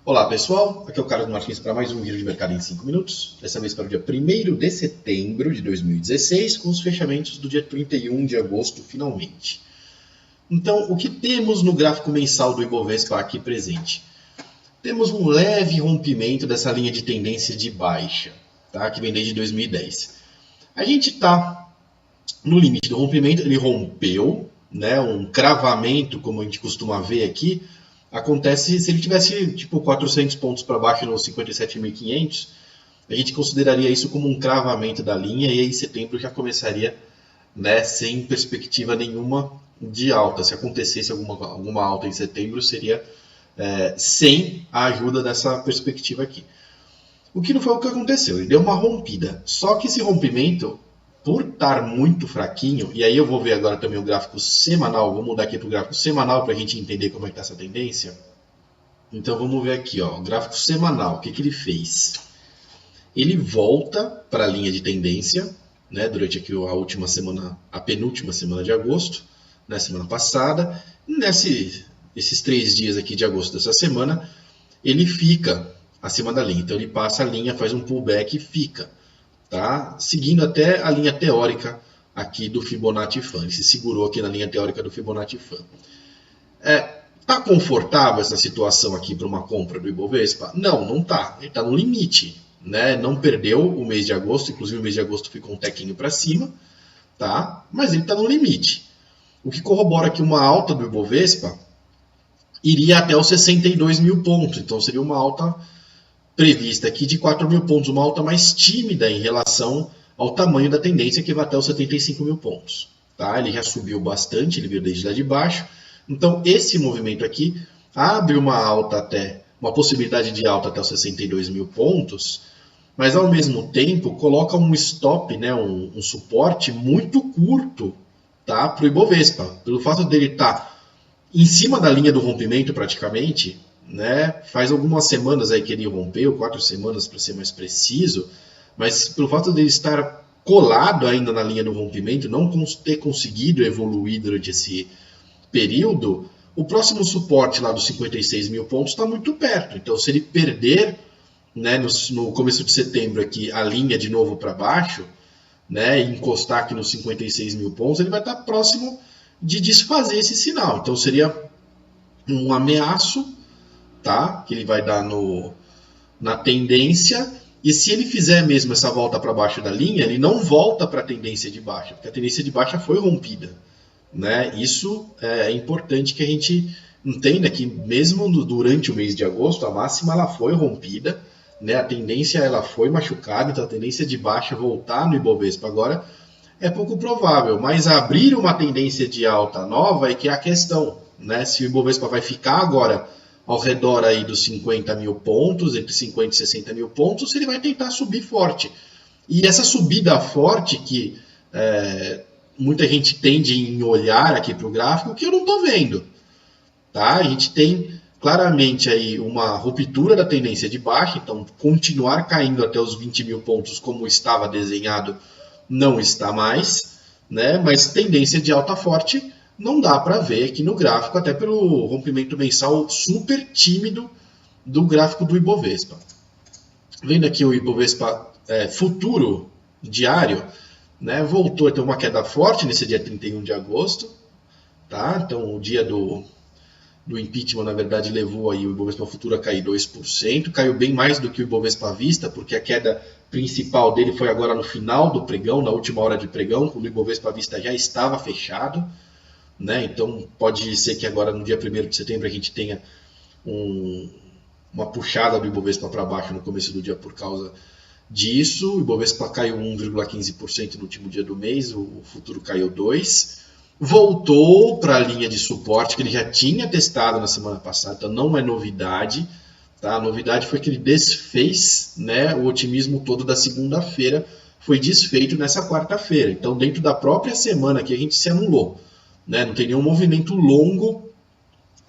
Olá pessoal, aqui é o Carlos Martins para mais um vídeo de mercado em 5 minutos. Dessa vez para o dia 1º de setembro de 2016, com os fechamentos do dia 31 de agosto finalmente. Então, o que temos no gráfico mensal do Ibovespa aqui presente? Temos um leve rompimento dessa linha de tendência de baixa, tá? Que vem desde 2010. A gente está no limite do rompimento, ele rompeu, né? Um cravamento, como a gente costuma ver aqui, acontece se ele tivesse tipo 400 pontos para baixo nos 57.500, a gente consideraria isso como um cravamento da linha e aí em setembro já começaria, né, sem perspectiva nenhuma de alta. Se acontecesse alguma alta em setembro, seria sem a ajuda dessa perspectiva aqui. O que não foi o que aconteceu, ele deu uma rompida. Só que esse rompimento, por estar muito fraquinho, e aí eu vou ver agora também o gráfico semanal, vou mudar aqui para o gráfico semanal para a gente entender como é que está essa tendência. Então vamos ver aqui, ó, o gráfico semanal, o que ele fez? Ele volta para a linha de tendência, né, durante aqui a última semana, a penúltima semana de agosto, na semana passada, esses 3 dias aqui de agosto dessa semana, ele fica acima da linha, então ele passa a linha, faz um pullback e fica. Tá? Seguindo até a linha teórica aqui do Fibonacci Fan. Ele se segurou aqui na linha teórica do Fibonacci Fan. Tá confortável essa situação aqui para uma compra do Ibovespa? Não, não tá. Ele está no limite. Né? Não perdeu o mês de agosto, inclusive o mês de agosto ficou um tequinho para cima, tá? Mas ele está no limite. O que corrobora que uma alta do Ibovespa iria até os 62 mil pontos. Então seria uma alta prevista aqui de 4 mil pontos, uma alta mais tímida em relação ao tamanho da tendência que vai até os 75 mil pontos. Tá? Ele já subiu bastante, ele veio desde lá de baixo. Então esse movimento aqui abre uma possibilidade de alta até os 62 mil pontos, mas ao mesmo tempo coloca um stop, né, um suporte muito curto, tá, para o Ibovespa. Pelo fato dele estar em cima da linha do rompimento praticamente, né? Faz algumas semanas aí que ele rompeu, 4 semanas para ser mais preciso, mas pelo fato de ele estar colado ainda na linha do rompimento, não ter conseguido evoluir durante esse período, o próximo suporte lá dos 56 mil pontos está muito perto. Então, se ele perder, né, no começo de setembro aqui a linha de novo para baixo, né, e encostar aqui nos 56 mil pontos, ele vai estar próximo de desfazer esse sinal. Então, seria um ameaço, tá? Que ele vai dar na tendência, e se ele fizer mesmo essa volta para baixo da linha, ele não volta para a tendência de baixa, porque a tendência de baixa foi rompida, né? Isso é importante que a gente entenda que mesmo durante o mês de agosto, a máxima ela foi rompida, né? A tendência ela foi machucada, então a tendência de baixa voltar no Ibovespa agora é pouco provável, mas abrir uma tendência de alta nova é que é a questão, né? Se o Ibovespa vai ficar agora ao redor aí dos 50 mil pontos, entre 50 e 60 mil pontos, ele vai tentar subir forte. E essa subida forte que muita gente tende em olhar aqui para o gráfico, que eu não estou vendo. Tá? A gente tem claramente aí uma ruptura da tendência de baixa, então continuar caindo até os 20 mil pontos como estava desenhado não está mais, né? Mas tendência de alta forte não dá para ver aqui no gráfico, até pelo rompimento mensal super tímido do gráfico do Ibovespa. Vendo aqui o Ibovespa futuro diário, né, voltou a ter uma queda forte nesse dia 31 de agosto. Tá? Então o dia do impeachment, na verdade, levou aí o Ibovespa futuro a cair 2%, caiu bem mais do que o Ibovespa à vista, porque a queda principal dele foi agora no final do pregão, na última hora de pregão, quando o Ibovespa à vista já estava fechado. Né? Então pode ser que agora no dia 1º de setembro a gente tenha uma puxada do Ibovespa para baixo no começo do dia por causa disso. O Ibovespa caiu 1,15% no último dia do mês, o futuro caiu 2%. Voltou para a linha de suporte que ele já tinha testado na semana passada, então não é novidade. Tá? A novidade foi que ele desfez, né, o otimismo todo da segunda-feira, foi desfeito nessa quarta-feira. Então dentro da própria semana que a gente se anulou. Né? Não tem nenhum movimento longo,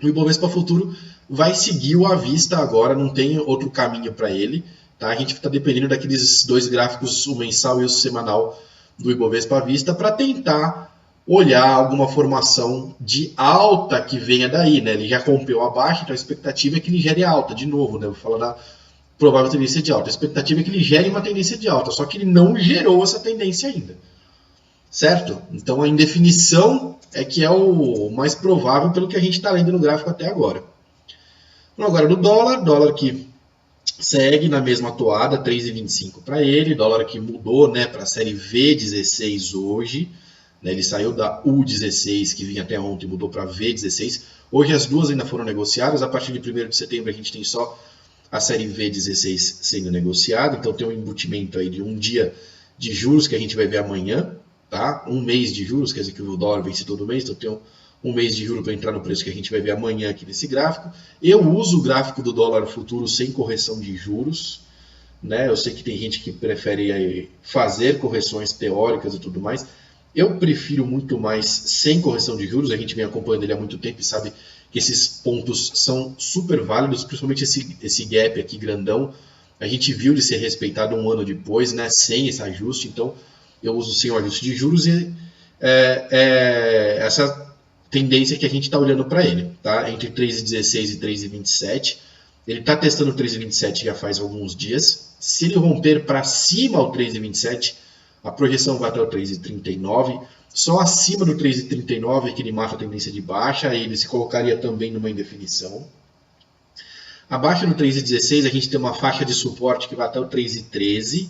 o Ibovespa futuro vai seguir o à vista agora, não tem outro caminho para ele. Tá? A gente está dependendo daqueles 2 gráficos, o mensal e o semanal do Ibovespa à vista, para tentar olhar alguma formação de alta que venha daí, né? Ele já rompeu a baixa, então a expectativa é que ele gere alta, de novo, né? Vou falar da provável tendência de alta. A expectativa é que ele gere uma tendência de alta, só que ele não gerou essa tendência ainda, certo? Então a indefinição é que é o mais provável pelo que a gente está lendo no gráfico até agora. Então, agora do dólar que segue na mesma toada, 3,25 para ele, dólar que mudou, né, para a série V16 hoje, né, ele saiu da U16 que vinha até ontem, mudou para V16. Hoje as duas ainda foram negociadas, a partir de 1º de setembro a gente tem só a série V16 sendo negociada, então tem um embutimento aí de um dia de juros que a gente vai ver amanhã, tá? Um mês de juros, quer dizer que o dólar vence todo mês, então tem um mês de juros para entrar no preço que a gente vai ver amanhã aqui nesse gráfico. Eu uso o gráfico do dólar futuro sem correção de juros, né? Eu sei que tem gente que prefere aí fazer correções teóricas e tudo mais. Eu prefiro muito mais sem correção de juros, a gente vem acompanhando ele há muito tempo e sabe que esses pontos são super válidos, principalmente esse gap aqui grandão. A gente viu ele ser respeitado um ano depois, né, sem esse ajuste, então eu uso sem o ajuste de juros e essa tendência que a gente está olhando para ele, tá? Entre 3,16 e 3,27. Ele está testando o 3,27 já faz alguns dias. Se ele romper para cima o 3,27, a projeção vai até o 3,39. Só acima do 3,39 é que ele mata a tendência de baixa, e ele se colocaria também numa indefinição. Abaixo do 3,16 a gente tem uma faixa de suporte que vai até o 3,13,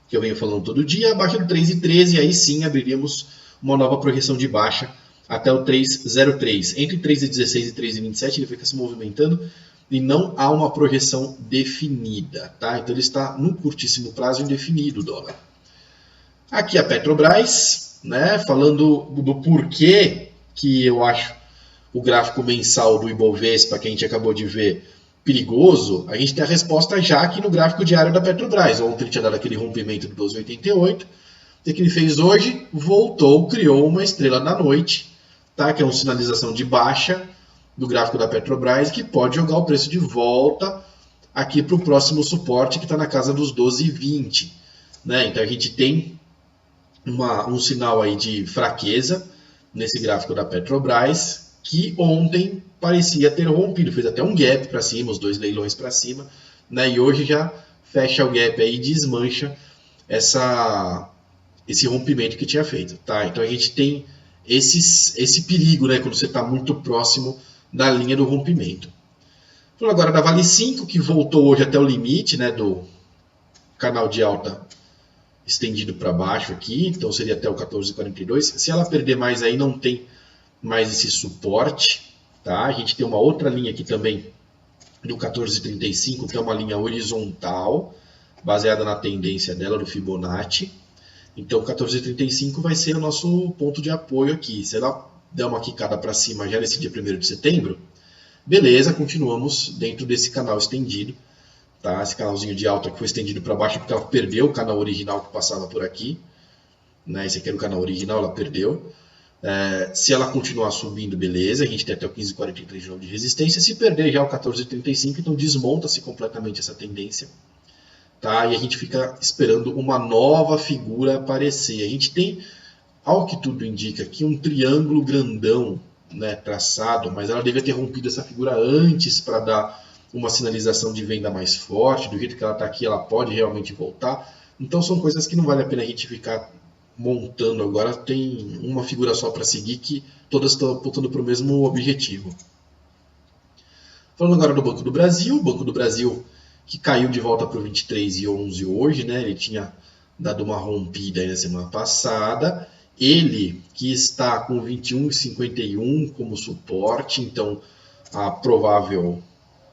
que eu venho falando todo dia. Abaixo do 3,13 aí sim abriríamos uma nova projeção de baixa até o 3,03. Entre 3,16 e 3,27 ele fica se movimentando e não há uma projeção definida, tá? Então ele está no curtíssimo prazo indefinido o dólar. Aqui a Petrobras, né, falando do porquê que eu acho o gráfico mensal do Ibovespa, que a gente acabou de ver, perigoso. A gente tem a resposta já aqui no gráfico diário da Petrobras. Ontem ele tinha dado aquele rompimento do 12,88. O que ele fez hoje? Voltou, criou uma estrela da noite, tá? Que é uma sinalização de baixa do gráfico da Petrobras, que pode jogar o preço de volta aqui para o próximo suporte, que está na casa dos 12,20. Né? Então a gente tem um sinal aí de fraqueza nesse gráfico da Petrobras, que ontem parecia ter rompido, fez até um gap para cima, os dois leilões para cima, né? E hoje já fecha o gap aí e desmancha esse rompimento que tinha feito, tá? Então a gente tem esse perigo, né, quando você está muito próximo da linha do rompimento. Então agora da Vale 5, que voltou hoje até o limite, né, do canal de alta estendido para baixo aqui, então seria até o 14,42. Se ela perder mais aí, não tem mais esse suporte, tá? A gente tem uma outra linha aqui também do 14,35, que é uma linha horizontal, baseada na tendência dela, do Fibonacci. Então 14,35 vai ser o nosso ponto de apoio aqui. Se ela der uma quicada para cima já nesse dia 1º de setembro, beleza, continuamos dentro desse canal estendido. Tá? Esse canalzinho de alta que foi estendido para baixo porque ela perdeu o canal original que passava por aqui. Né? Esse aqui era o canal original, ela perdeu. Se ela continuar subindo, beleza, a gente tem até o 15,43 de novo de resistência. Se perder já o 14,35, então desmonta-se completamente essa tendência. Tá? E a gente fica esperando uma nova figura aparecer. A gente tem, ao que tudo indica aqui, um triângulo grandão, né, traçado, mas ela devia ter rompido essa figura antes para dar uma sinalização de venda mais forte. Do jeito que ela está aqui, ela pode realmente voltar. Então são coisas que não vale a pena a gente ficar montando agora. Tem uma figura só para seguir, que todas estão apontando para o mesmo objetivo. Falando agora do Banco do Brasil. O Banco do Brasil que caiu de volta para o 23,11 hoje, né? Ele tinha dado uma rompida aí na semana passada. Ele que está com 21,51 como suporte, então a provável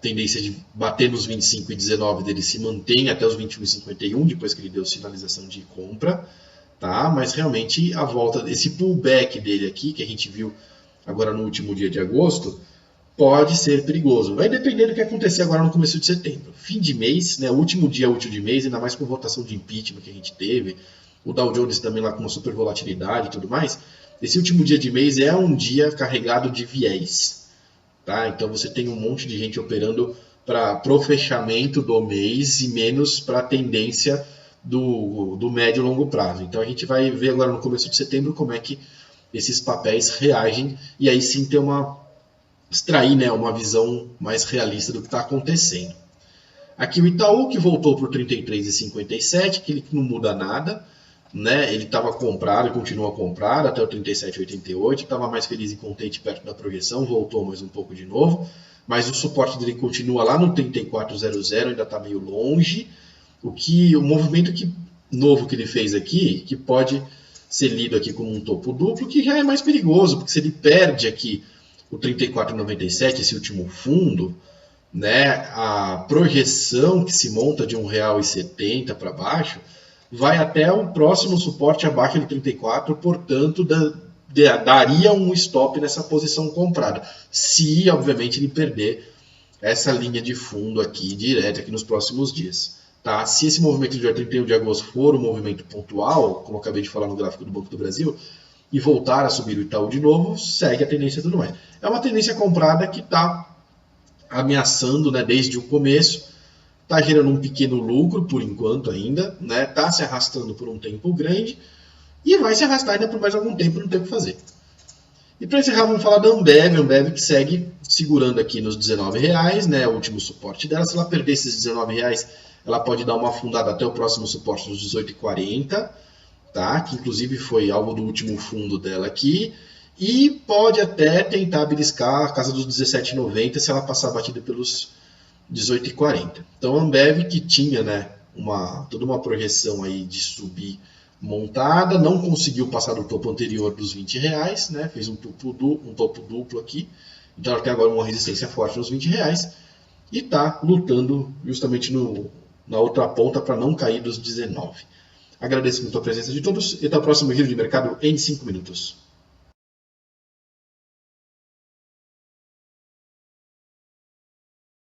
tendência de bater nos 25,19 dele se mantém até os 21,51, depois que ele deu sinalização de compra, tá? Mas realmente a volta, esse pullback dele aqui, que a gente viu agora no último dia de agosto, pode ser perigoso. Vai depender do que acontecer agora no começo de setembro. Fim de mês, né? Último dia útil de mês, ainda mais com votação de impeachment que a gente teve, o Dow Jones também lá com uma super volatilidade e tudo mais. Esse último dia de mês é um dia carregado de viés. Tá? Então você tem um monte de gente operando para o fechamento do mês e menos para a tendência do médio e longo prazo. Então a gente vai ver agora no começo de setembro como é que esses papéis reagem e aí sim ter extrair, né, uma visão mais realista do que está acontecendo. Aqui o Itaú, que voltou para o 33,57, que ele não muda nada, né? Ele estava comprado e continua comprado até o 37,88, estava mais feliz e contente perto da projeção, voltou mais um pouco de novo, mas o suporte dele continua lá no 34,00, ainda está meio longe. O movimento novo que ele fez aqui, que pode ser lido aqui como um topo duplo, que já é mais perigoso, porque se ele perde aqui o 34,97, esse último fundo, né, a projeção que se monta de R$ 1,70 para baixo vai até o próximo suporte abaixo de 34, portanto daria um stop nessa posição comprada, se obviamente ele perder essa linha de fundo aqui direta aqui nos próximos dias. Tá? Se esse movimento do dia 31 de agosto for um movimento pontual, como eu acabei de falar no gráfico do Banco do Brasil, e voltar a subir o Itaú de novo, segue a tendência e tudo mais. É uma tendência comprada que está ameaçando, né, desde o começo, está gerando um pequeno lucro por enquanto ainda, né, está se arrastando por um tempo grande e vai se arrastar ainda por mais algum tempo, não tem o que fazer. E para encerrar, vamos falar da Ambev que segue segurando aqui nos R$19, né, o último suporte dela. Se ela perder esses R$19, ela pode dar uma afundada até o próximo suporte dos 18,40, tá? Que inclusive foi alvo do último fundo dela aqui. E pode até tentar beliscar a casa dos 17,90 se ela passar batida pelos 18,40. Então a Ambev, que tinha, né, toda uma projeção aí de subir montada, não conseguiu passar do topo anterior dos R$20, né, fez um topo duplo aqui. Então ela tem agora uma resistência forte nos R$20 e está lutando justamente na outra ponta para não cair dos 19. Agradeço muito a presença de todos e até o próximo giro de mercado em 5 minutos.